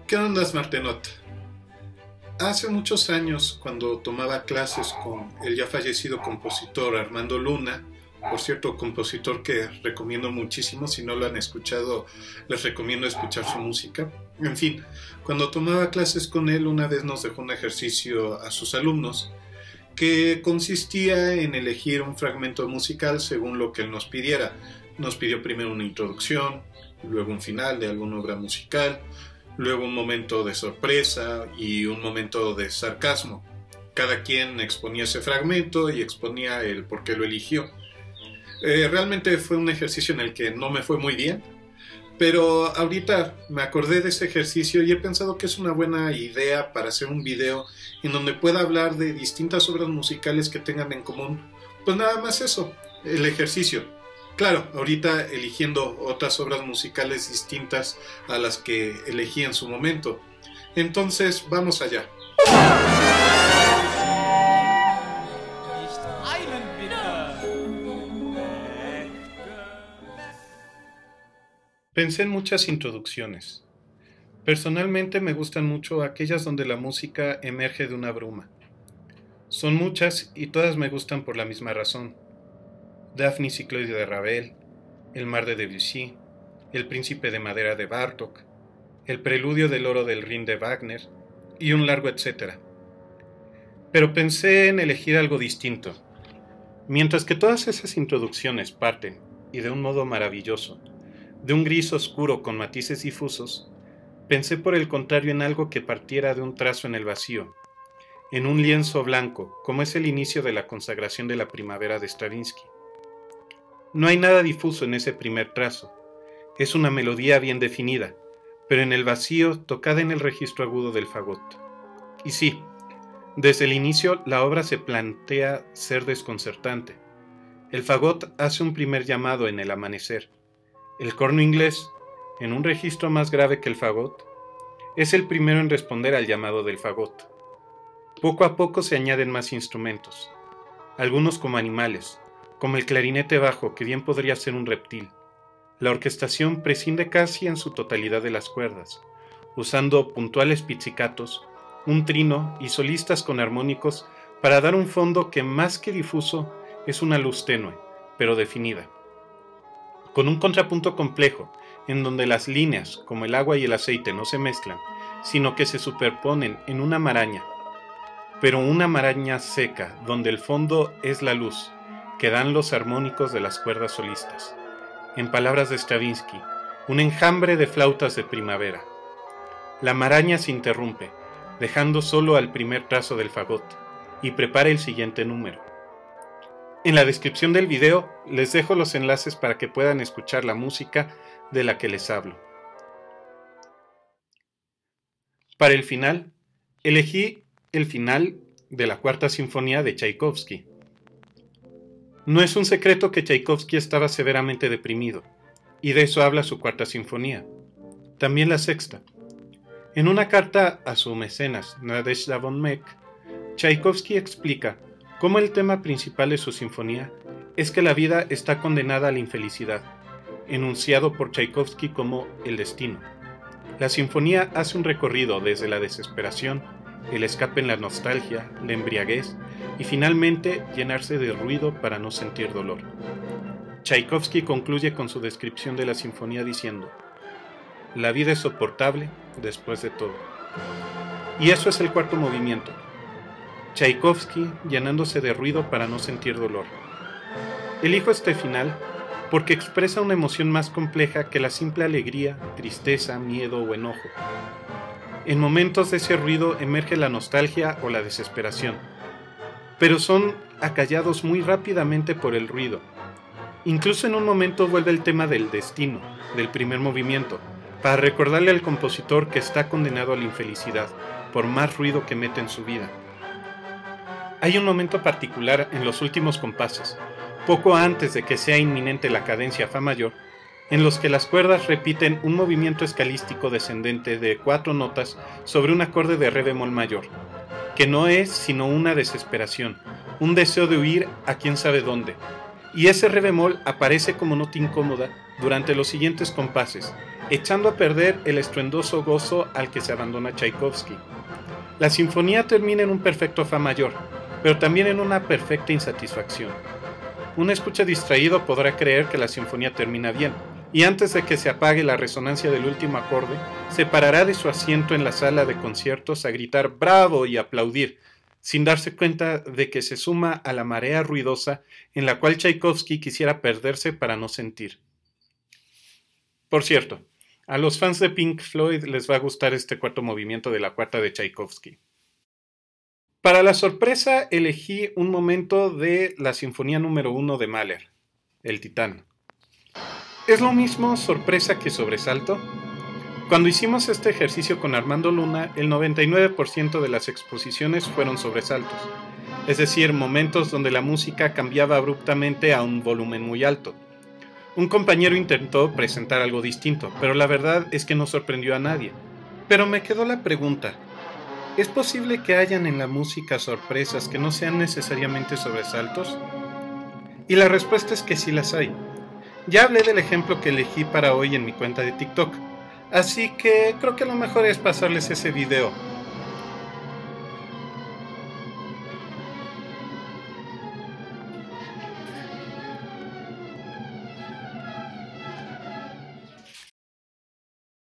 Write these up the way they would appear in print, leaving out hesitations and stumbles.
¿Qué onda, Martenot? Hace muchos años, cuando tomaba clases con el ya fallecido compositor Armando Luna, por cierto, compositor que recomiendo muchísimo, si no lo han escuchado, les recomiendo escuchar su música. En fin, cuando tomaba clases con él, una vez nos dejó un ejercicio a sus alumnos que consistía en elegir un fragmento musical según lo que él nos pidiera. Nos pidió primero una introducción, luego un final de alguna obra musical, luego un momento de sorpresa y un momento de sarcasmo. Cada quien exponía ese fragmento y exponía el por qué lo eligió. Realmente fue un ejercicio en el que no me fue muy bien, pero ahorita me acordé de ese ejercicio y he pensado que es una buena idea para hacer un video en donde pueda hablar de distintas obras musicales que tengan en común. Pues nada más eso, el ejercicio. Claro, ahorita eligiendo otras obras musicales distintas a las que elegí en su momento. Entonces, vamos allá. Pensé en muchas introducciones. Personalmente me gustan mucho aquellas donde la música emerge de una bruma. Son muchas y todas me gustan por la misma razón. Daphne Cicloide de Ravel, El mar de Debussy, El príncipe de madera de Bartók, El preludio del oro del Rin de Wagner y un largo etcétera. Pero pensé en elegir algo distinto. Mientras que todas esas introducciones parten, y de un modo maravilloso, de un gris oscuro con matices difusos, pensé por el contrario en algo que partiera de un trazo en el vacío, en un lienzo blanco, como es el inicio de la consagración de la primavera de Stravinsky. No hay nada difuso en ese primer trazo, es una melodía bien definida, pero en el vacío tocada en el registro agudo del fagot. Y sí, desde el inicio la obra se plantea ser desconcertante. El fagot hace un primer llamado en el amanecer. El corno inglés, en un registro más grave que el fagot, es el primero en responder al llamado del fagot. Poco a poco se añaden más instrumentos, algunos como animales, como el clarinete bajo, que bien podría ser un reptil. La orquestación prescinde casi en su totalidad de las cuerdas, usando puntuales pizzicatos, un trino y solistas con armónicos para dar un fondo que más que difuso es una luz tenue, pero definida. Con un contrapunto complejo, en donde las líneas, como el agua y el aceite, no se mezclan, sino que se superponen en una maraña, pero una maraña seca, donde el fondo es la luz, que dan los armónicos de las cuerdas solistas. En palabras de Stravinsky, un enjambre de flautas de primavera. La maraña se interrumpe, dejando solo al primer trazo del fagot, y prepara el siguiente número. En la descripción del video les dejo los enlaces para que puedan escuchar la música de la que les hablo. Para el final, elegí el final de la Cuarta Sinfonía de Tchaikovsky. No es un secreto que Tchaikovsky estaba severamente deprimido, y de eso habla su Cuarta Sinfonía. También la Sexta. En una carta a su mecenas, Nadezhda von Meck, Tchaikovsky explica cómo el tema principal de su sinfonía es que la vida está condenada a la infelicidad, enunciado por Tchaikovsky como el destino. La sinfonía hace un recorrido desde la desesperación, el escape en la nostalgia, la embriaguez y finalmente llenarse de ruido para no sentir dolor. Tchaikovsky concluye con su descripción de la sinfonía diciendo: la vida es soportable después de todo. Y eso es el cuarto movimiento. Tchaikovsky llenándose de ruido para no sentir dolor. Elijo este final porque expresa una emoción más compleja que la simple alegría, tristeza, miedo o enojo. En momentos de ese ruido emerge la nostalgia o la desesperación, pero son acallados muy rápidamente por el ruido. Incluso en un momento vuelve el tema del destino, del primer movimiento, para recordarle al compositor que está condenado a la infelicidad, por más ruido que mete en su vida. Hay un momento particular en los últimos compases, poco antes de que sea inminente la cadencia fa mayor, en los que las cuerdas repiten un movimiento escalístico descendente de 4 notas sobre un acorde de re bemol mayor, que no es sino una desesperación, un deseo de huir a quién sabe dónde, y ese re bemol aparece como nota incómoda durante los siguientes compases, echando a perder el estruendoso gozo al que se abandona Tchaikovsky. La sinfonía termina en un perfecto fa mayor, pero también en una perfecta insatisfacción. Un escucha distraído podrá creer que la sinfonía termina bien, y antes de que se apague la resonancia del último acorde, se parará de su asiento en la sala de conciertos a gritar ¡bravo! Y aplaudir, sin darse cuenta de que se suma a la marea ruidosa en la cual Tchaikovsky quisiera perderse para no sentir. Por cierto, a los fans de Pink Floyd les va a gustar este cuarto movimiento de la cuarta de Tchaikovsky. Para la sorpresa elegí un momento de la Sinfonía número 1 de Mahler, El Titán. ¿Es lo mismo sorpresa que sobresalto? Cuando hicimos este ejercicio con Armando Luna, el 99% de las exposiciones fueron sobresaltos, es decir, momentos donde la música cambiaba abruptamente a un volumen muy alto. Un compañero intentó presentar algo distinto, pero la verdad es que no sorprendió a nadie. Pero me quedó la pregunta, ¿es posible que hayan en la música sorpresas que no sean necesariamente sobresaltos? Y la respuesta es que sí las hay. Ya hablé del ejemplo que elegí para hoy en mi cuenta de TikTok, así que creo que lo mejor es pasarles ese video.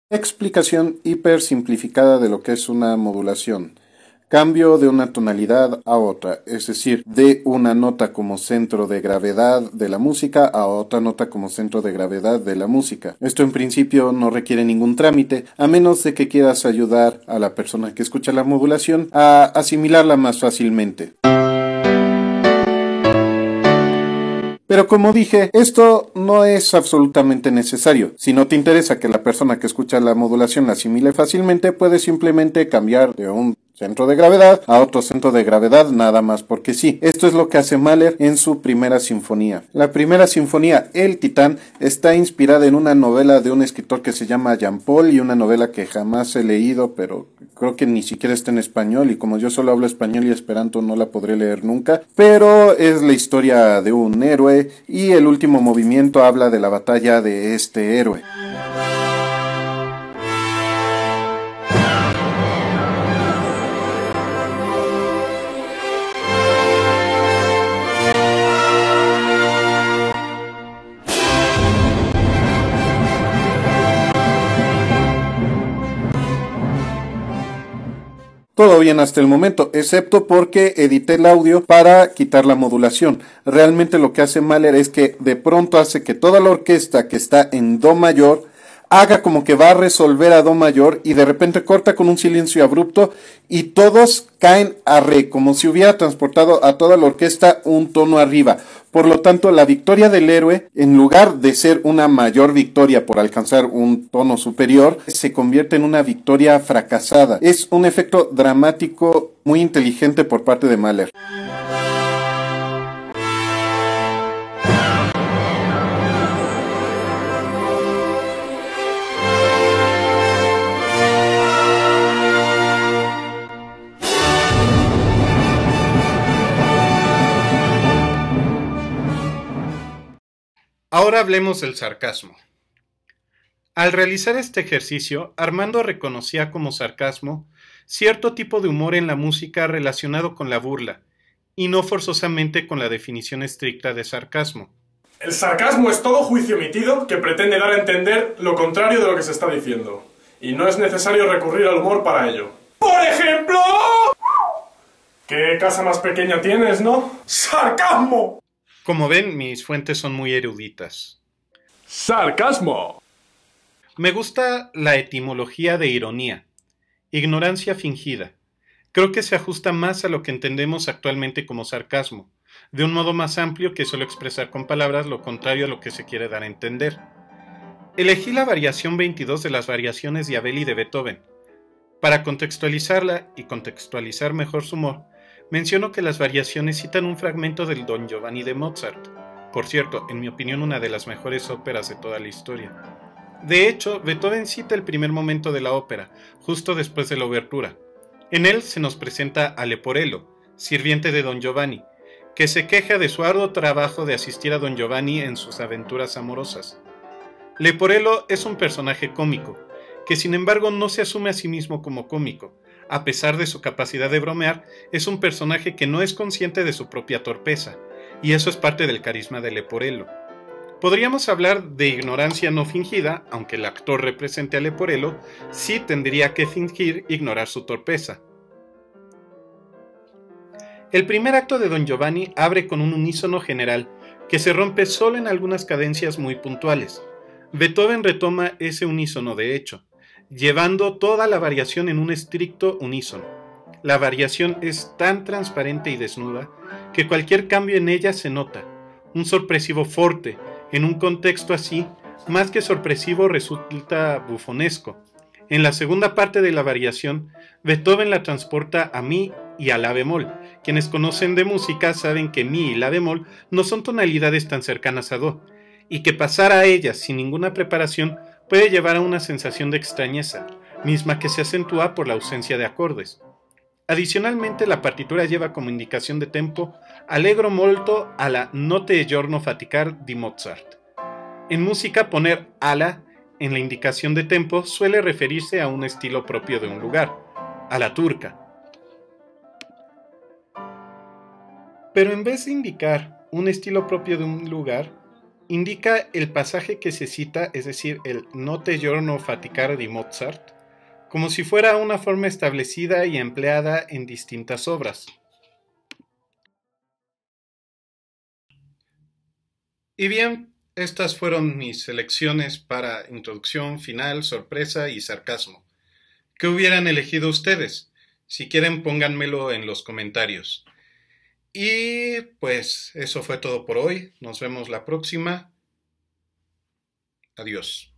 Explicación hiper simplificada de lo que es una modulación. Cambio de una tonalidad a otra, es decir, de una nota como centro de gravedad de la música a otra nota como centro de gravedad de la música. Esto en principio no requiere ningún trámite, a menos de que quieras ayudar a la persona que escucha la modulación a asimilarla más fácilmente. Pero como dije, esto no es absolutamente necesario. Si no te interesa que la persona que escucha la modulación la asimile fácilmente, puedes simplemente cambiar de un centro de gravedad a otro centro de gravedad nada más porque sí. Esto es lo que hace Mahler en su primera sinfonía. La primera sinfonía, El Titán, está inspirada en una novela de un escritor que se llama Jean Paul y una novela que jamás he leído, pero creo que ni siquiera está en español y como yo solo hablo español y esperanto no la podré leer nunca. Pero es la historia de un héroe y el último movimiento habla de la batalla de este héroe. Todo bien hasta el momento, excepto porque edité el audio para quitar la modulación. Realmente lo que hace Mahler es que de pronto hace que toda la orquesta que está en Do mayor haga como que va a resolver a Do mayor y de repente corta con un silencio abrupto y todos caen a Re, como si hubiera transportado a toda la orquesta un tono arriba. Por lo tanto, la victoria del héroe, en lugar de ser una mayor victoria por alcanzar un tono superior, se convierte en una victoria fracasada. Es un efecto dramático muy inteligente por parte de Mahler. Ahora hablemos del sarcasmo. Al realizar este ejercicio, Armando reconocía como sarcasmo cierto tipo de humor en la música relacionado con la burla, y no forzosamente con la definición estricta de sarcasmo. El sarcasmo es todo juicio emitido que pretende dar a entender lo contrario de lo que se está diciendo, y no es necesario recurrir al humor para ello. ¡Por ejemplo! ¿Qué casa más pequeña tienes, no? ¡Sarcasmo! Como ven, mis fuentes son muy eruditas. ¡Sarcasmo! Me gusta la etimología de ironía, ignorancia fingida. Creo que se ajusta más a lo que entendemos actualmente como sarcasmo, de un modo más amplio que solo expresar con palabras lo contrario a lo que se quiere dar a entender. Elegí la variación 22 de las variaciones Diabelli de Beethoven. Para contextualizarla y contextualizar mejor su humor, menciono que las variaciones citan un fragmento del Don Giovanni de Mozart, por cierto, en mi opinión una de las mejores óperas de toda la historia. De hecho, Beethoven cita el primer momento de la ópera, justo después de la obertura. En él se nos presenta a Leporello, sirviente de Don Giovanni, que se queja de su arduo trabajo de asistir a Don Giovanni en sus aventuras amorosas. Leporello es un personaje cómico, que sin embargo no se asume a sí mismo como cómico. A pesar de su capacidad de bromear, es un personaje que no es consciente de su propia torpeza, y eso es parte del carisma de Leporello. Podríamos hablar de ignorancia no fingida, aunque el actor represente a Leporello, sí tendría que fingir ignorar su torpeza. El primer acto de Don Giovanni abre con un unísono general, que se rompe solo en algunas cadencias muy puntuales. Beethoven retoma ese unísono de hecho, llevando toda la variación en un estricto unísono. La variación es tan transparente y desnuda que cualquier cambio en ella se nota. Un sorpresivo forte, en un contexto así, más que sorpresivo resulta bufonesco. En la segunda parte de la variación, Beethoven la transporta a mi y a la bemol. Quienes conocen de música saben que mi y la bemol no son tonalidades tan cercanas a do, y que pasar a ellas sin ninguna preparación puede llevar a una sensación de extrañeza, misma que se acentúa por la ausencia de acordes. Adicionalmente, la partitura lleva como indicación de tempo allegro molto alla notte e giorno faticar di Mozart. En música, poner alla en la indicación de tempo suele referirse a un estilo propio de un lugar, a la turca. Pero en vez de indicar un estilo propio de un lugar, indica el pasaje que se cita, es decir, el notte e giorno faticar di Mozart, como si fuera una forma establecida y empleada en distintas obras. Y bien, estas fueron mis selecciones para introducción, final, sorpresa y sarcasmo. ¿Qué hubieran elegido ustedes? Si quieren, pónganmelo en los comentarios. Y pues eso fue todo por hoy. Nos vemos la próxima. Adiós.